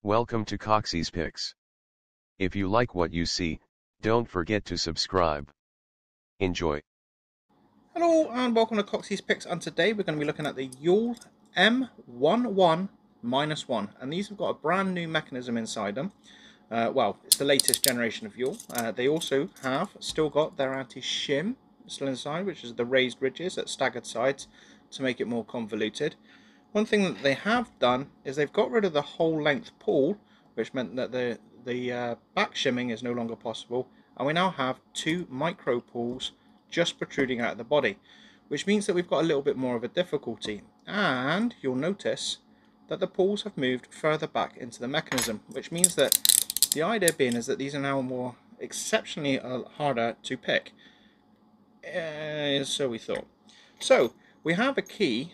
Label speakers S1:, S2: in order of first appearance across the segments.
S1: Welcome to Coxie's Picks. If you like what you see, don't forget to subscribe. Enjoy.
S2: Hello and welcome to Coxie's Picks, and today we're going to be looking at the YUIL M-11-1, and these have got a brand new mechanism inside them. Well, it's the latest generation of YUIL. They also have still got their anti-shim still inside, which is the raised ridges at staggered sides to make it more convoluted. One thing that they have done is they've got rid of the whole length pull, which meant that the back shimming is no longer possible, and we now have two micro pulls just protruding out of the body, which means that we've got a little bit more of a difficulty. And you'll notice that the pulls have moved further back into the mechanism, which means that the idea being is that these are now more exceptionally harder to pick. So we thought. So we have a key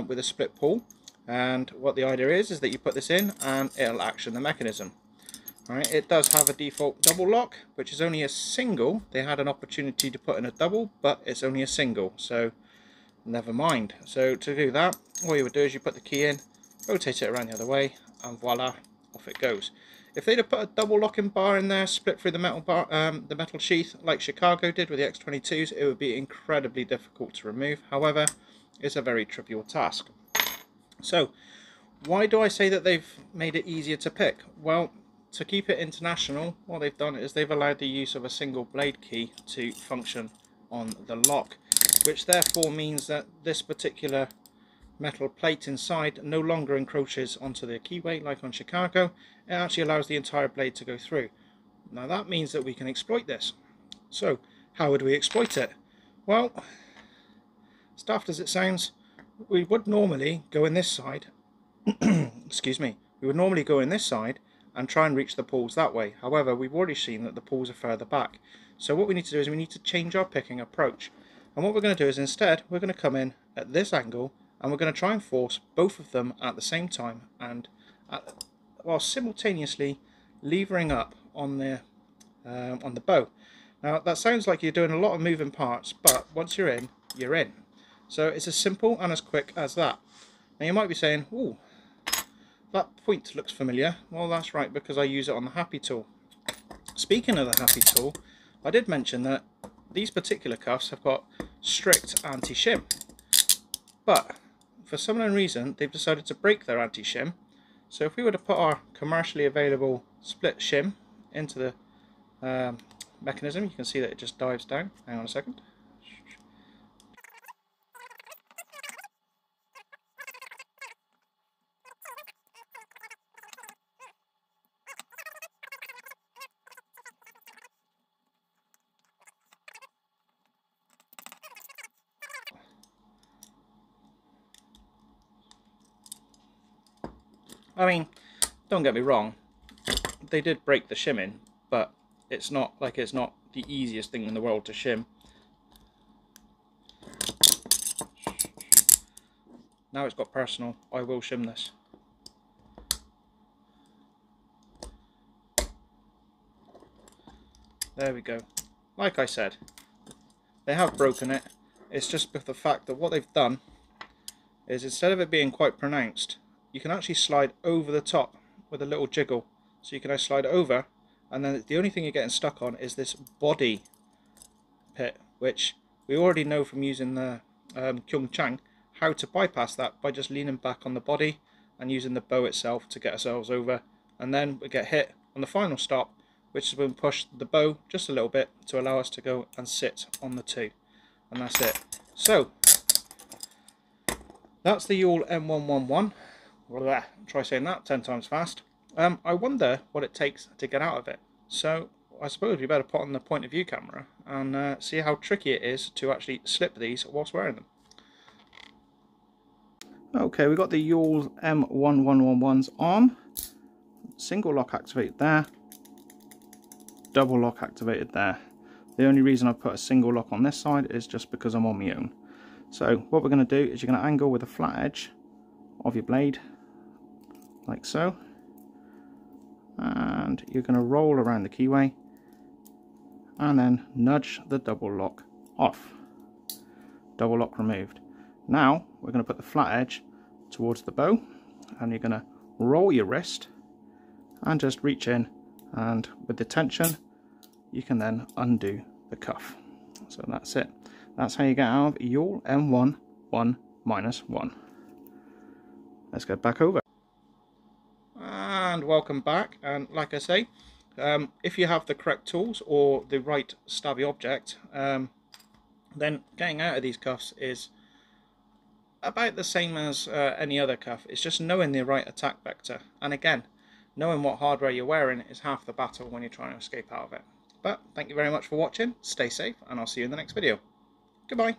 S2: with a split pull, and what the idea is that you put this in and it'll action the mechanism. Alright, it does have a default double lock, which is only a single. They had an opportunity to put in a double, but it's only a single, so never mind. So to do that, all you would do is you put the key in, rotate it around the other way, and voila, off it goes. If they'd have put a double locking bar in there, split through the metal bar, the metal sheath like Chicago did with the X22s, it would be incredibly difficult to remove. However, it's a very trivial task. So why do I say that they've made it easier to pick? Well, to keep it international, what they've done is they've allowed the use of a single blade key to function on the lock, which therefore means that this particular metal plate inside no longer encroaches onto the keyway like on Chicago. It actually allows the entire blade to go through. Now that means that we can exploit this. So how would we exploit it? Well, as daft as it sounds, we would normally go in this side excuse me, we would normally go in this side and try and reach the pulls that way. However, we've already seen that the pulls are further back. So what we need to do is we need to change our picking approach. And what we're going to do is instead we're going to come in at this angle and we're going to try and force both of them at the same time, and while simultaneously levering up on the bow. Now that sounds like you're doing a lot of moving parts, but once you're in, you're in. So it's as simple and as quick as that. Now you might be saying, ooh, that point looks familiar. Well, that's right, because I use it on the Happy tool. Speaking of the Happy tool, I did mention that these particular cuffs have got strict anti-shim, but for some unknown reason they've decided to break their anti-shim. So if we were to put our commercially available split shim into the mechanism, you can see that it just dives down. Hang on a second. I mean, don't get me wrong, they did break the shim in, but it's not like it's not the easiest thing in the world to shim. Now it's got personal, I will shim this. There we go. Like I said, they have broken it. It's just with the fact that what they've done is, instead of it being quite pronounced, you can actually slide over the top with a little jiggle. So you can now slide over, and then the only thing you're getting stuck on is this body pit, which we already know from using the Kyung Chang how to bypass that by just leaning back on the body and using the bow itself to get ourselves over, and then we get hit on the final stop, which is when we push the bow just a little bit to allow us to go and sit on the two, and that's it. So that's the YUIL M-11-1. Try saying that 10 times fast. I wonder what it takes to get out of it. So I suppose we better put on the point of view camera and see how tricky it is to actually slip these whilst wearing them. Okay, we've got the YUIL M-11-1s on. Single lock activated there. Double lock activated there. The only reason I put a single lock on this side is just because I'm on my own. So what we're going to do is you're going to angle with a flat edge of your blade, like so, and you're going to roll around the keyway and then nudge the double lock off. Double lock removed. Now we're going to put the flat edge towards the bow, and you're going to roll your wrist and just reach in, and with the tension you can then undo the cuff. So that's it. That's how you get out of YUIL M-11-1. Let's get back over. And welcome back. And like I say, if you have the correct tools or the right stabby object, then getting out of these cuffs is about the same as any other cuff. It's just knowing the right attack vector, and again, knowing what hardware you're wearing is half the battle when you're trying to escape out of it. But thank you very much for watching, stay safe, and I'll see you in the next video. Goodbye.